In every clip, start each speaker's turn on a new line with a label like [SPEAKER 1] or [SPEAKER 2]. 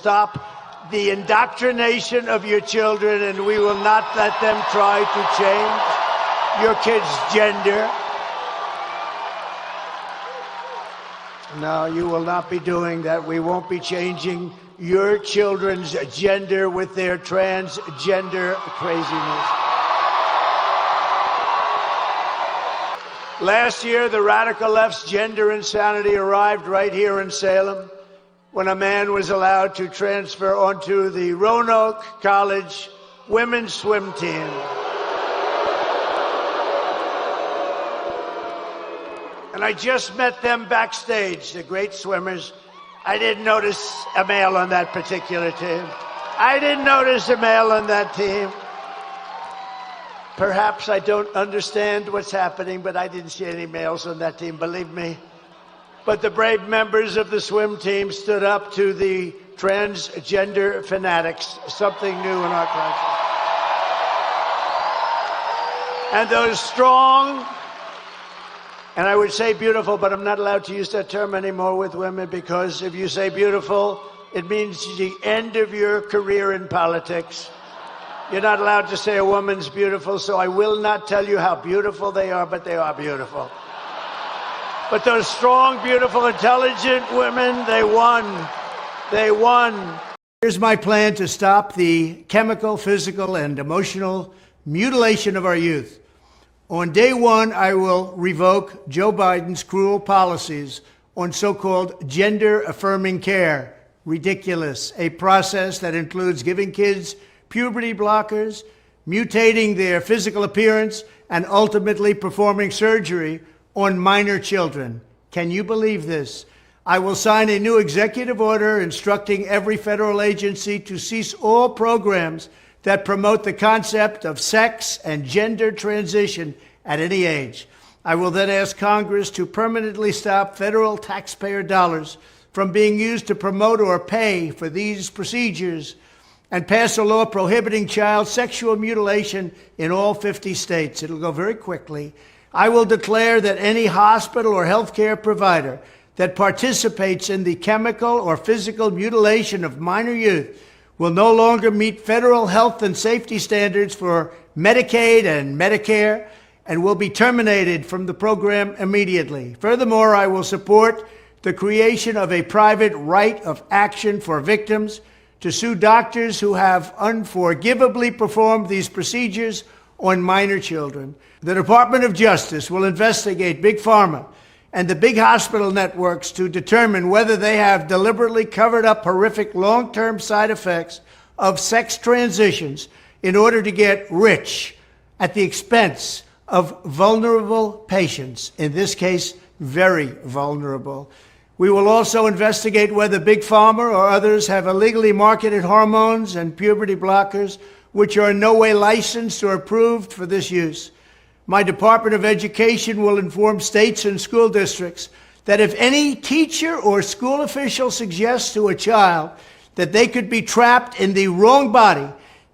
[SPEAKER 1] stop the indoctrination of your children, and we will not let them try to change your kids' gender. No, you will not be doing that. We won't be changing your children's gender with their transgender craziness. Last year, the radical left's gender insanity arrived right here in Salem when a man was allowed to transfer onto the Roanoke College women's swim team. And I just met them backstage, the great swimmers. I didn't notice a male on that particular team. I didn't notice a male on that team. Perhaps I don't understand what's happening, but I didn't see any males on that team, believe me. But the brave members of the swim team stood up to the transgender fanatics, something new in our country. And those strong, and I would say beautiful, but I'm not allowed to use that term anymore with women, because if you say beautiful, it means the end of your career in politics. You're not allowed to say a woman's beautiful, so I will not tell you how beautiful they are, but they are beautiful. But those strong, beautiful, intelligent women, they won. They won. Here's my plan to stop the chemical, physical, and emotional mutilation of our youth. On day one, I will revoke Joe Biden's cruel policies on so-called gender-affirming care. Ridiculous. A process that includes giving kids puberty blockers, mutating their physical appearance, and ultimately performing surgery on minor children. Can you believe this? I will sign a new executive order instructing every federal agency to cease all programs that promote the concept of sex and gender transition at any age. I will then ask Congress to permanently stop federal taxpayer dollars from being used to promote or pay for these procedures, and pass a law prohibiting child sexual mutilation in all 50 states. It'll go very quickly. I will declare that any hospital or healthcare provider that participates in the chemical or physical mutilation of minor youth will no longer meet federal health and safety standards for Medicaid and Medicare and will be terminated from the program immediately. Furthermore, I will support the creation of a private right of action for victims to sue doctors who have unforgivably performed these procedures on minor children. The Department of Justice will investigate Big Pharma and the big hospital networks to determine whether they have deliberately covered up horrific long-term side effects of sex transitions in order to get rich at the expense of vulnerable patients, in this case, very vulnerable. We will also investigate whether Big Pharma or others have illegally marketed hormones and puberty blockers which are in no way licensed or approved for this use. My Department of Education will inform states and school districts that if any teacher or school official suggests to a child that they could be trapped in the wrong body,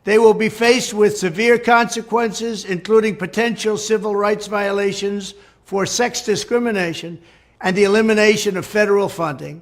[SPEAKER 1] they will be faced with severe consequences, including potential civil rights violations for sex discrimination and the elimination of federal funding.